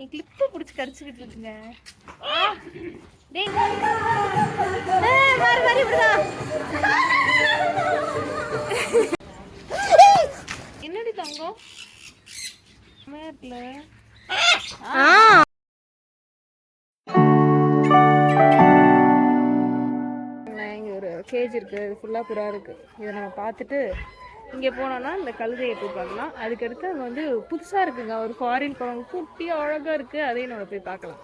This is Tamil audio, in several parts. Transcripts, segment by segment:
என் கிளிப்பு பிடிச்சி கடிச்சுக்கிட்டு இருக்குங்க. என்னடி தங்கம் இருக்குல்ல? இங்க ஒரு கேஜ் இருக்கு, இது ஃபுல்லா புறா இருக்கு. இதை நம்ம பார்த்துட்டு இங்கே போனோம்னா இந்த கழுதையை போய் பார்க்கலாம். அதுக்கடுத்து அங்கே வந்து புதுசாக இருக்குங்க ஒரு ஃபாரின் குரங்கு, குட்டியாக அழகாக இருக்குது, அதையும் நம்ம போய் பார்க்கலாம்.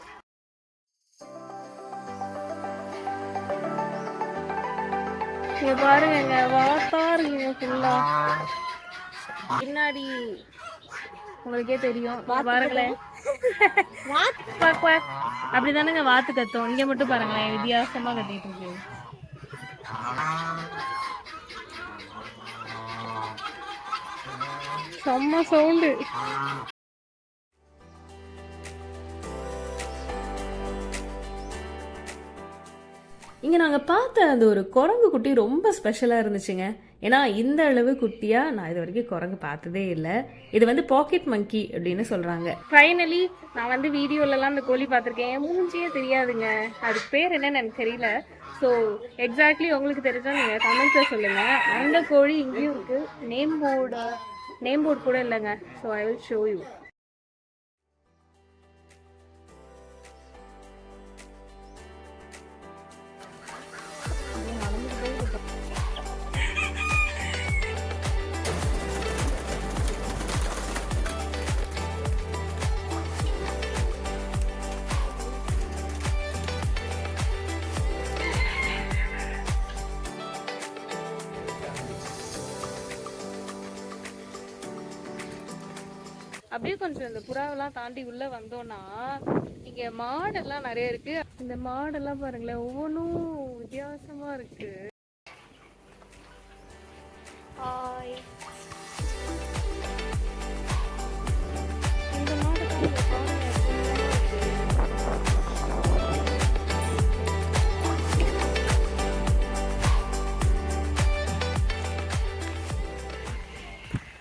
இங்கே பாருங்க, வாத்தா இருக்குங்க ஃபுல்லா. பின்னாடி உங்களுக்கே தெரியும் பாருங்களேன், அப்படிதானுங்க வாத்து கத்தும். இங்கே மட்டும் பாருங்களேன், வித்தியாசமாக கத்திட்டு இருக்கு. செம்ம சவுண்டு. இங்கே நாங்கள் பார்த்த அந்த ஒரு குரங்கு குட்டி ரொம்ப ஸ்பெஷலாக இருந்துச்சுங்க. ஏன்னா இந்த அளவு குட்டியாக நான் இது வரைக்கும் குரங்கு பார்த்ததே இல்லை. இது வந்து பாக்கெட் மங்கி அப்படின்னு சொல்கிறாங்க. ஃபைனலி நான் வந்து வீடியோலலாம் அந்த கோழி பார்த்துருக்கேன், மூஞ்சியே தெரியாதுங்க. அதுக்கு பேர் என்னன்னு எனக்கு தெரியல. ஸோ எக்ஸாக்ட்லி உங்களுக்கு தெரிஞ்சால் நீங்கள் கமெண்ட்ஸில் சொல்லுங்கள். அந்த கோழி இங்கேயும் இருக்குது, நேம் போர்டு கூட இல்லைங்க. So I will show you. அப்படியே கொஞ்சம் இந்த புறாவெல்லாம் தாண்டி உள்ள வந்தோம்னா இங்க மாடெல்லாம் நிறைய இருக்கு. இந்த மாடெல்லாம் பாருங்களேன், ஒவ்வொன்றும் வித்தியாசமா இருக்கு. இந்த மாடு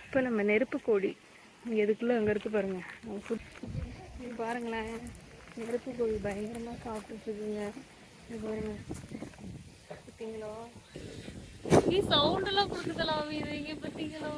இப்போ நம்ம நெருப்பு கோழி எதுக்குள்ள அங்கே இருக்கு பாருங்க. பாருங்களேன், நெருப்பு கோழி பயங்கரமாக சாப்பிட்டுட்டு இருக்குங்க. பாருங்க, பார்த்தீங்களோ? சவுண்டெல்லாம் கொடுக்குதலாம் இது இங்கே பார்த்தீங்களோ?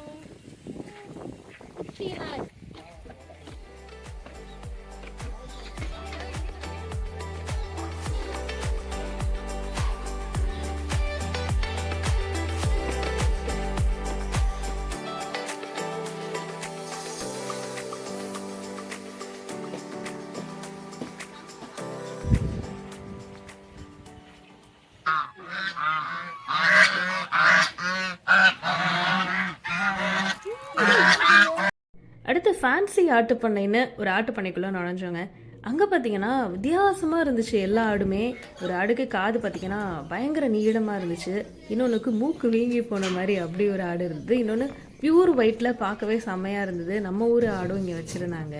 அடுத்து ஃபேன்சி ஆட்டு பண்ணைன்னு ஒரு ஆட்டு பண்ணைக்குள்ளே நுழைஞ்சோங்க. அங்கே பார்த்தீங்கன்னா வித்தியாசமாக இருந்துச்சு எல்லா ஆடுமே. ஒரு ஆடுக்கு காது பார்த்தீங்கன்னா பயங்கர நீளமாக இருந்துச்சு, இன்னொன்றுக்கு மூக்கு வீங்கி போன மாதிரி அப்படி ஒரு ஆடு இருந்தது, இன்னொன்று பியூர் ஒயிட்டில் பார்க்கவே செம்மையாக இருந்தது. நம்ம ஊர் ஆடும் இங்கே வச்சுருந்தாங்க.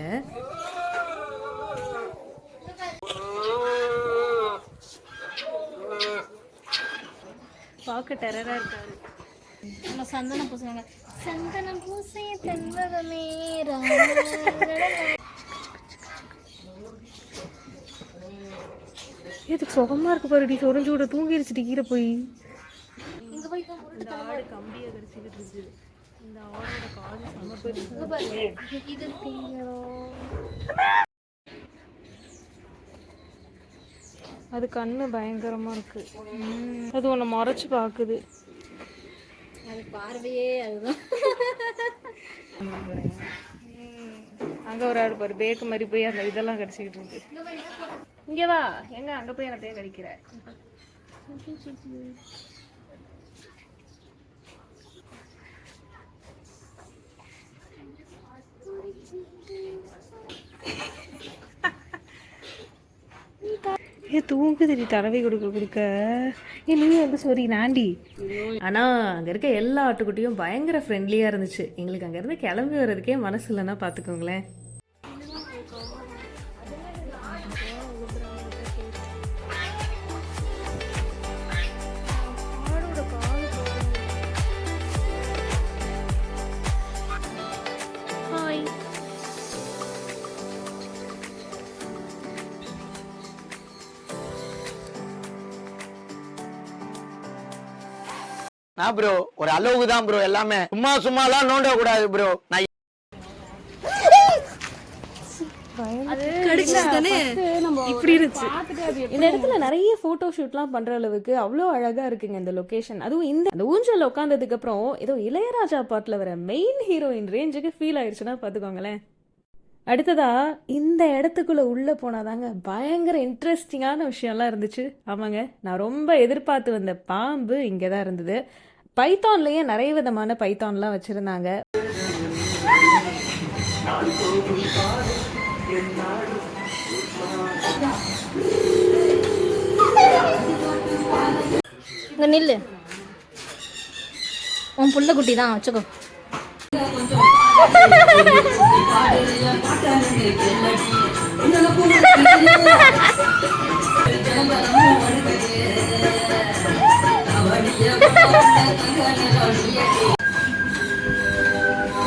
பார்க்க டெரராக இருக்காரு. நம்ம சந்தனம் பூசுவாங்க, சந்தனம் பூசி தென்பகமே. எதுக்கு சுகமா இருக்கு பாருடி, சொரிஞ்சு விட தூங்கிடுச்சுட்டு கீரை போய். இந்த ஆடு கம்பியை கடிச்சிக்கிட்டு இருக்கு. இந்த ஆடோட காது செம பெருசு. அது கண்ணு பயங்கரமா இருக்கு, அது ஒன்று மறைச்சு பாக்குது. அது பார்வையே அதுதான். அங்க ஒரு ஆடு பாரு, பேக்கு மாதிரி போய் அந்த இதெல்லாம் கடிச்சிக்கிட்டு இருக்கு. இங்க வா, எங்க அங்க போய் என்னத்தையே கடிக்கிற. தூங்குது தடவை கொடுக்க. நீ வந்து சாரி நாண்டி. ஆனால் அங்கே இருக்க எல்லா ஆட்டுக்குட்டியும் பயங்கர ஃப்ரெண்ட்லியாக இருந்துச்சு. எங்களுக்கு அங்கேருந்து கிளம்பி வர்றதுக்கே மனசு இல்லைன்னா பார்த்துக்கோங்களேன். நான் ப்ரோ ஒரு அளவுக்கு தான் ப்ரோ எல்லாமே, சும்மாலாம் நோண்ட கூடாது ப்ரோ. நான் இப்படி இருந்துச்சு. இந்த இடத்துல நிறைய போட்டோ ஷூட்லாம் பண்ற அளவுக்கு அவ்வளோ அழகா இருக்குங்க இந்த லொகேஷன். அதுவும் இந்த ஊஞ்சல் உட்காந்ததுக்கு அப்புறம் ஏதோ இளையராஜா பாட்டுல வர மெயின் ஹீரோயின் ரேஞ்சுக்கு ஃபீல் ஆயிடுச்சுன்னா பாத்துக்கோங்களேன். அடுத்ததா இந்த இடத்துக்குள்ள உள்ள போனாதாங்க பயங்கர இன்ட்ரெஸ்டிங்கான விஷயம்லாம் இருந்துச்சு. ஆமாங்க, நான் ரொம்ப எதிர்பார்த்து வந்த பாம்பு இங்கதான் இருந்தது. பைத்தான்லயே நிறைய விதமான பைத்தான்லாம் வச்சிருந்தாங்க. இங்க நில்லு, உன் புள்ள குட்டி தான் வச்சுக்கோ.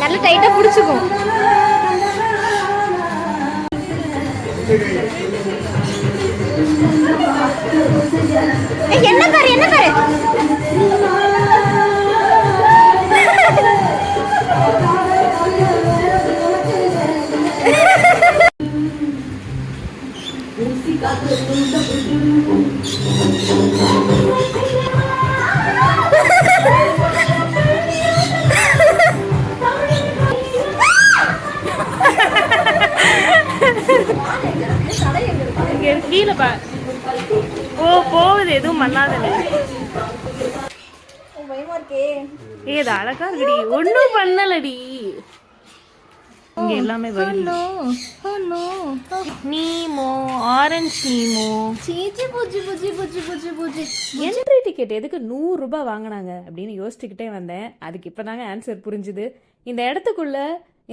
நல்ல டைட்டா புடிச்சுக்கும். என்ன பாரு என்ன பாரு. கீழே போகுது, எதுவும் பண்ணாதல. ஏது அழகா இருக்குடி, ஒன்னும் பண்ணலடி. இங்க எல்லாமே Nemo, orange Nemo. Entry ticket எதுக்கு 100 ரூபாய் வாங்கினாங்க அப்படின்னு யோசிச்சுக்கிட்டே வந்தேன். அதுக்கு இப்பதாங்க ஆன்சர் புரிஞ்சுது. இந்த இடத்துக்குள்ள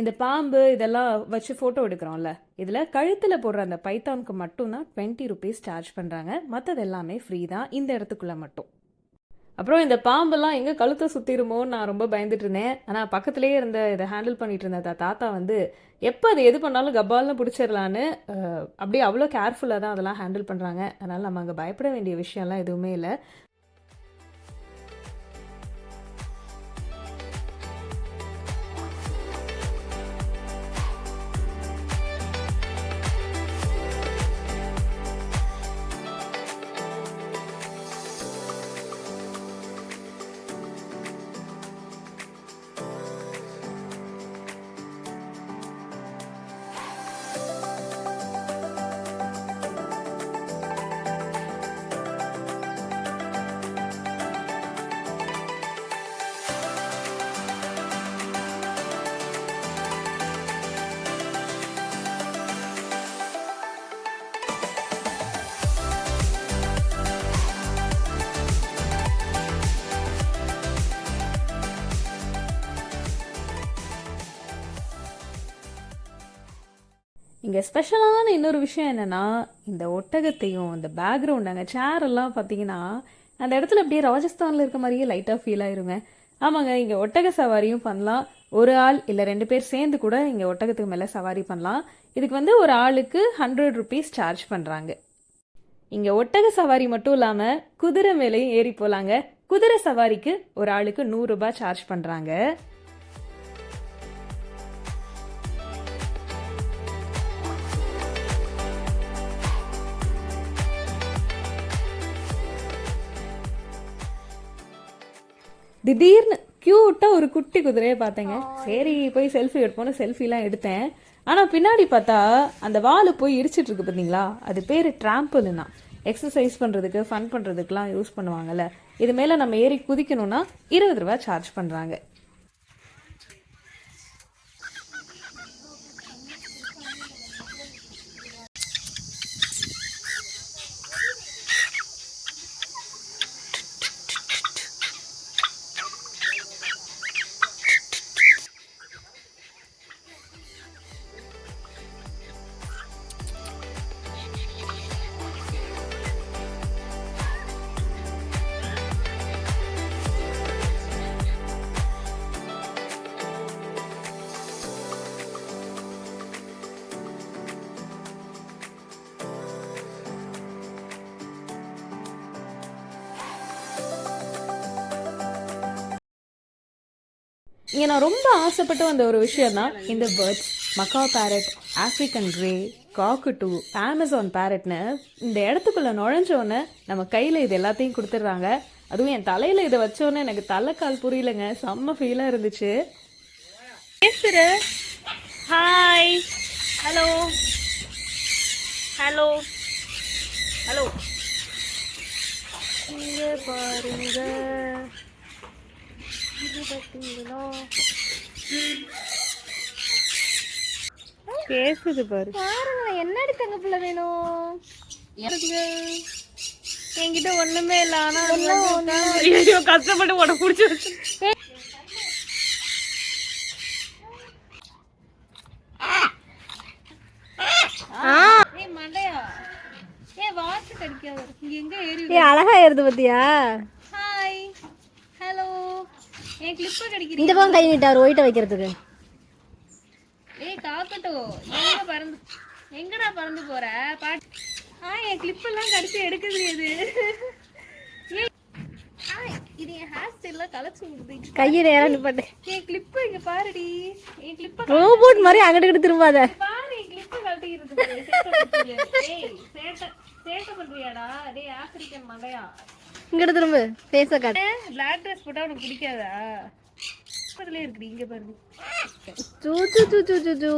இந்த பாம்பு இதெல்லாம் வச்சு ஃபோட்டோ எடுக்கிறோம்ல, இதில் கழுத்தில் போடுற அந்த பைத்தானுக்கு மட்டும்தான் 20 rupees சார்ஜ் பண்ணுறாங்க. மற்றது எல்லாமே ஃப்ரீ தான் இந்த இடத்துக்குள்ளே மட்டும். அப்புறம் இந்த பாம்பெல்லாம் எங்கே கழுத்தை சுற்றிடுமோன்னு நான் ரொம்ப பயந்துட்டு இருந்தேன். ஆனால் பக்கத்துலேயே இருந்த இதை ஹேண்டில் பண்ணிட்டு இருந்த தாத்தா வந்து எப்போ அது எது பண்ணாலும் கபால்னு பிடிச்சிடலான்னு அப்படியே அவ்வளோ கேர்ஃபுல்லாக தான் அதெல்லாம் ஹேண்டில் பண்ணுறாங்க. அதனால் நம்ம அங்கே பயப்பட வேண்டிய விஷயம்லாம் எதுவுமே இல்லை. இங்கே ஸ்பெஷலான இன்னொரு விஷயம் என்னென்னா, இந்த ஒட்டகத்தையும் இந்த பேக்ரவுண்ட் அங்கே சேரெல்லாம் பார்த்தீங்கன்னா அந்த இடத்துல அப்படியே ராஜஸ்தானில் இருக்க மாதிரியே லைட்டாக ஃபீல் ஆயிருங்க. ஆமாங்க, இங்கே ஒட்டக சவாரியும் பண்ணலாம். ஒரு ஆள் இல்லை 2 பேர் சேர்ந்து கூட இங்கே ஒட்டகத்துக்கு மேலே சவாரி பண்ணலாம். இதுக்கு வந்து ஒரு ஆளுக்கு 100 rupees சார்ஜ் பண்ணுறாங்க. இங்கே ஒட்டக சவாரி மட்டும் இல்லாமல் குதிரை மேலேயும் ஏறி போகலாங்க. குதிரை சவாரிக்கு ஒரு ஆளுக்கு 100 ரூபாய் சார்ஜ் பண்ணுறாங்க. திடீர்னு க்யூட்டாக ஒரு குட்டி குதிரையை பார்த்தேங்க. சரி போய் செல்ஃபி எடுப்போன்னு செல்ஃபிலாம் எடுத்தேன். ஆனால் பின்னாடி பார்த்தா அந்த வால் போய் இடிச்சிட்டு இருக்கு பார்த்தீங்களா, அது பேர் ட்ராம்புல்னா. எக்ஸசைஸ் பண்ணுறதுக்கு ஃபன் பண்ணுறதுக்குலாம் யூஸ் பண்ணுவாங்கல்ல. இது மேலே நம்ம ஏறி குதிக்கணும்னா 20 ரூபா சார்ஜ் பண்ணுறாங்க. இங்கே நான் ரொம்ப ஆசைப்பட்டு வந்த ஒரு விஷயம் தான் இந்த birds. Macaw parrot, African grey, cockatoo, Amazon பேரட்னு இந்த இடத்துக்குள்ளே நுழைஞ்சோன்னே நம்ம கையில் இது எல்லாத்தையும் கொடுத்துட்றாங்க. அதுவும் என் தலையில் இதை வச்சோன்னே எனக்கு தலைக்கால் புரியலைங்க, செம்ம ஃபீலாக இருந்துச்சு. பேசுகிற ஹாய், ஹலோ ஹலோ ஹலோ, இங்கே பாருங்க, இது பார்த்தீங்களா, பேசுது பாரு. பாருங்க என்னடி தங்க பிள்ளை வேணும். என்கிட்ட ஒண்ணுமே இல்ல, ஆனா ஐயோ கஷ்டப்பட்டு உனக்கு பிடிச்சி வச்சு. மண்டையா ஏ வாட்ச் கடிக்காத, இங்க எங்க ஏறி அழகா ஏறுது பத்தியா. ஹாய் ஹலோ, என் கிளிப்ப கடிக்கிறீங்க. இந்த பக்கம் கை நீட்டாரு ஒயிட்ட வைக்கிறதுக்கு. ஏய் காக்கட்டோ, எங்க பறந்து, எங்கடா பறந்து போற பாட்டு. என் கிளிப் எல்லாம் கடிச்சு எடுக்குது இது. இது என் ஹேர் ஸ்டைல்ல கலச்சு விடுது. கையை நேரா நிப்பாட்டு. என் கிளிப் இங்க பாருடி, என் கிளிப்ப ரோபோட் மாதிரி அங்கிட்டு திரும்பாத. பாரு, என் கிளிப்ப கழட்டிக்கிறது. ஏய் சேட்டை பண்றியாடா டேய் ஆப்பிரிக்கன் மண்டையா. இங்கிட்டு திரும்ப பேச காட்டு. பிளாக் ட்ரெஸ் போட்டா உனக்கு பிடிக்காதா? பக்கத்துலயே இருக்குடி, இங்க பாருங்க. சூ சூ சூ சூ சூ சூ.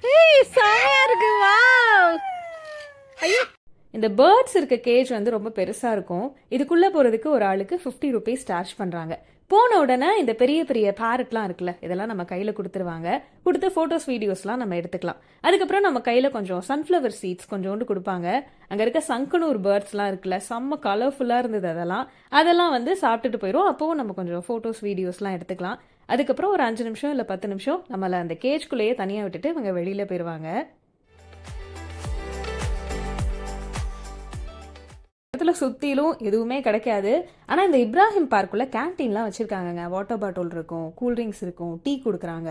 ஏய் செமையா இருக்கு, வாவ். ஐயோ, இந்த பேர்ட்ஸ் இருக்க கேஜ் வந்து ரொம்ப பெருசாக இருக்கும். இதுக்குள்ளே போகிறதுக்கு ஒரு ஆளுக்கு 50 rupees சார்ஜ் பண்ணுறாங்க. போன உடனே இந்த பெரிய பெரிய பேரட்லாம் இருக்குல்ல, இதெல்லாம் நம்ம கையில் கொடுத்துருவாங்க. கொடுத்து ஃபோட்டோஸ் வீடியோஸ்லாம் நம்ம எடுத்துக்கலாம். அதுக்கப்புறம் நம்ம கையில் கொஞ்சம் சன்ஃப்ளவர் சீட்ஸ் கொஞ்சோண்டு கொடுப்பாங்க. அங்கே இருக்க சங்கனூர் பேர்ட்ஸ்லாம் இருக்குல்ல, செம்ம கலர்ஃபுல்லாக இருந்தது. அதெல்லாம் வந்து சாப்பிட்டுட்டு போயிடும். அப்போவும் நம்ம கொஞ்சம் ஃபோட்டோஸ் வீடியோஸ்லாம் எடுத்துக்கலாம். அதுக்கப்புறம் ஒரு 5 நிமிஷம் இல்லை 10 நிமிஷம் நம்மளை அந்த கேஜ்குள்ளேயே தனியாக விட்டுட்டு இவங்க வெளியில் போயிடுவாங்க. இடத்துல சுற்றிலும் எதுவுமே கிடைக்காது. ஆனால் இந்த இப்ராஹிம் பார்க்குள்ள கேன்டீன்லாம் வச்சுருக்காங்கங்க. வாட்டர் பாட்டில் இருக்கும், கூல்ட்ரிங்க்ஸ் இருக்கும், டீ கொடுக்குறாங்க,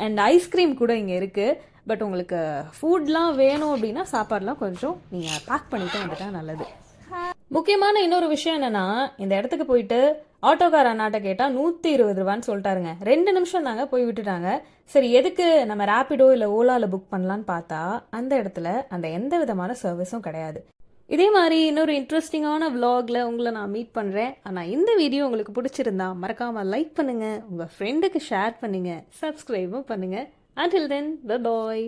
அண்ட் ஐஸ்கிரீம் கூட இங்கே இருக்குது. பட் உங்களுக்கு ஃபுட்லாம் வேணும் அப்படின்னா சாப்பாடுலாம் கொஞ்சம் நீங்கள் பேக் பண்ணிட்டு வந்துட்டா நல்லது. முக்கியமான இன்னொரு விஷயம் என்னென்னா, இந்த இடத்துக்கு போயிட்டு ஆட்டோக்கார அண்ணாட்ட கேட்டால் 120 ரூபான்னு சொல்லிட்டாருங்க. 2 நிமிஷம் தாங்க போய் விட்டுட்டாங்க. சரி எதுக்கு நம்ம ரேப்பிடோ இல்லை ஓலாவில் புக் பண்ணலான்னு பார்த்தா அந்த இடத்துல அந்த எந்த விதமான சர்வீஸும் கிடையாது. இதே மாதிரி இன்னொரு இன்ட்ரெஸ்டிங்கான vlogல உங்களை நான் மீட் பண்ணுறேன். ஆனால் இந்த வீடியோ உங்களுக்கு பிடிச்சிருந்தா மறக்காமல் லைக் பண்ணுங்கள், உங்கள் ஃப்ரெண்டுக்கு ஷேர் பண்ணுங்கள், சப்ஸ்கிரைபும் பண்ணுங்கள். Until then, bye bye.